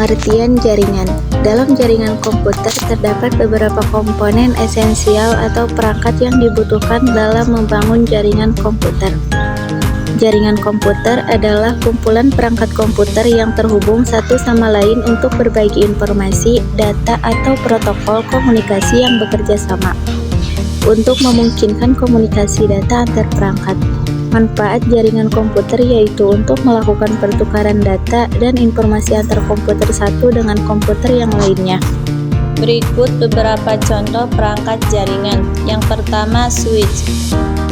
Pengertian jaringan. Dalam jaringan komputer terdapat beberapa komponen esensial atau perangkat yang dibutuhkan dalam membangun jaringan komputer. Jaringan komputer adalah kumpulan perangkat komputer yang terhubung satu sama lain untuk berbagi informasi, data, atau protokol komunikasi yang bekerja sama untuk memungkinkan komunikasi data antar perangkat. Manfaat jaringan komputer yaitu untuk melakukan pertukaran data dan informasi antar komputer satu dengan komputer yang lainnya. Berikut beberapa contoh perangkat jaringan. Yang pertama, switch.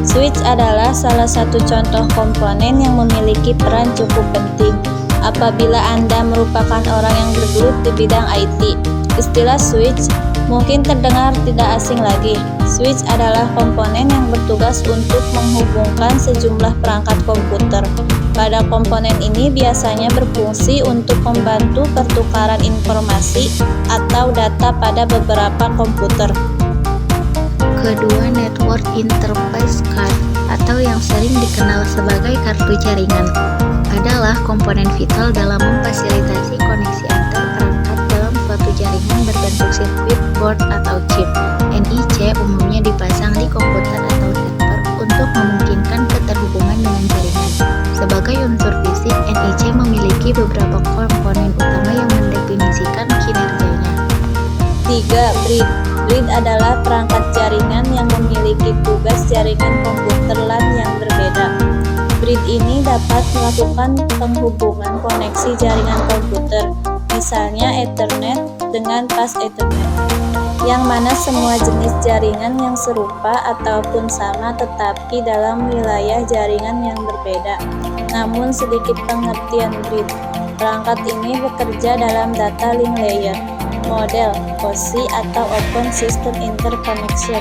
Switch adalah salah satu contoh komponen yang memiliki peran cukup penting apabila Anda merupakan orang yang bergelut di bidang IT. Istilah switch mungkin terdengar tidak asing lagi. Switch adalah komponen yang bertugas untuk menghubungkan sejumlah perangkat komputer. Pada komponen ini biasanya berfungsi untuk membantu pertukaran informasi atau data pada beberapa komputer. Kedua, network interface card atau yang sering dikenal sebagai kartu jaringan adalah komponen vital dalam memfasilitasi koneksi antar perangkat dalam suatu jaringan berbentuk sirkuit board atau chip. NIC umumnya dipasang di komputer atau server untuk memungkinkan keterhubungan dengan jaringan. Sebagai unsur fisik, NIC memiliki beberapa komponen utama yang mendefinisikan kinerjanya. 3. Bridge. Bridge adalah perangkat jaringan yang memiliki tugas jaringan komputer LAN yang berbeda. Bridge ini dapat melakukan penghubungan koneksi jaringan komputer, misalnya Ethernet dengan Fast Ethernet, yang mana semua jenis jaringan yang serupa ataupun sama tetapi dalam wilayah jaringan yang berbeda. Namun sedikit pengertian bridge. Perangkat ini bekerja dalam data link layer, model OSI atau Open System Interconnection.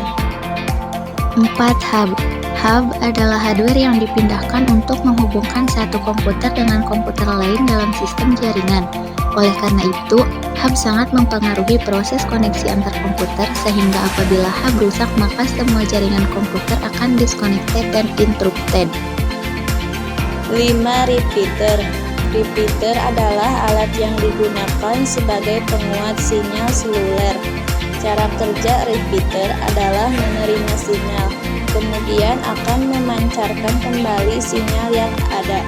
4. Hub. Hub adalah hardware yang dipindahkan untuk menghubungkan satu komputer dengan komputer lain dalam sistem jaringan. Oleh karena itu, hub sangat mempengaruhi proses koneksi antar komputer sehingga apabila hub rusak maka semua jaringan komputer akan disconnected dan interrupted. 5. Repeater. Repeater adalah alat yang digunakan sebagai penguat sinyal seluler. Cara kerja repeater adalah menerima sinyal, kemudian akan memancarkan kembali sinyal yang ada.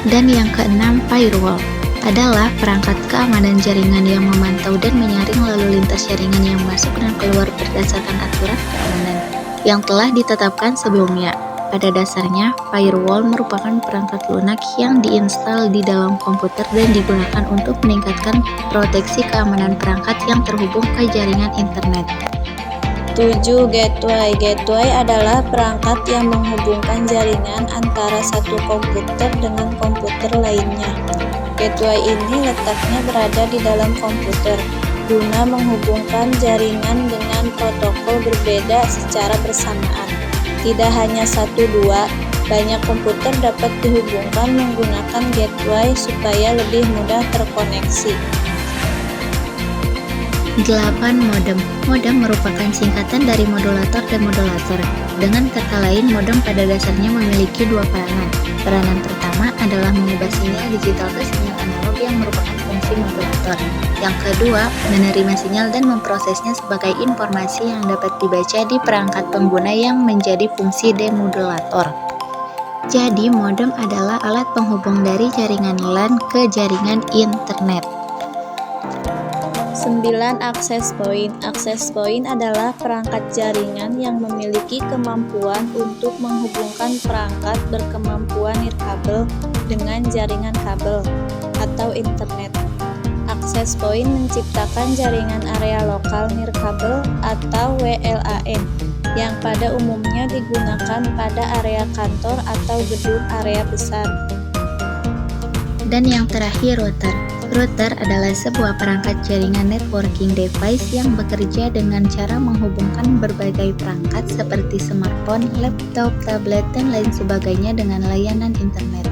Dan yang keenam, firewall adalah perangkat keamanan jaringan yang memantau dan menyaring lalu lintas jaringan yang masuk dan keluar berdasarkan aturan keamanan yang telah ditetapkan sebelumnya. Pada dasarnya, firewall merupakan perangkat lunak yang diinstal di dalam komputer dan digunakan untuk meningkatkan proteksi keamanan perangkat yang terhubung ke jaringan internet. 7. Gateway. Gateway adalah perangkat yang menghubungkan jaringan antara satu komputer dengan komputer lainnya. Gateway ini letaknya berada di dalam komputer guna menghubungkan jaringan dengan protokol berbeda secara bersamaan. Tidak hanya 1-2, banyak komputer dapat dihubungkan menggunakan gateway supaya lebih mudah terkoneksi. 8. Modem. Modem merupakan singkatan dari modulator dan modulator. Dengan kata lain, modem pada dasarnya memiliki dua peranan. Peranan pertama adalah mengubah sinyal digital ke sinyal analog yang merupakan fungsi modulator. Yang kedua, menerima sinyal dan memprosesnya sebagai informasi yang dapat dibaca di perangkat pengguna yang menjadi fungsi demodulator. Jadi, modem adalah alat penghubung dari jaringan LAN ke jaringan internet. 9. Access point. Access point adalah perangkat jaringan yang memiliki kemampuan untuk menghubungkan perangkat berkemampuan nirkabel dengan jaringan kabel atau internet. Access point menciptakan jaringan area lokal nirkabel atau WLAN yang pada umumnya digunakan pada area kantor atau gedung area besar. Dan yang terakhir, router. Router adalah sebuah perangkat jaringan networking device yang bekerja dengan cara menghubungkan berbagai perangkat seperti smartphone, laptop, tablet, dan lain sebagainya dengan layanan internet.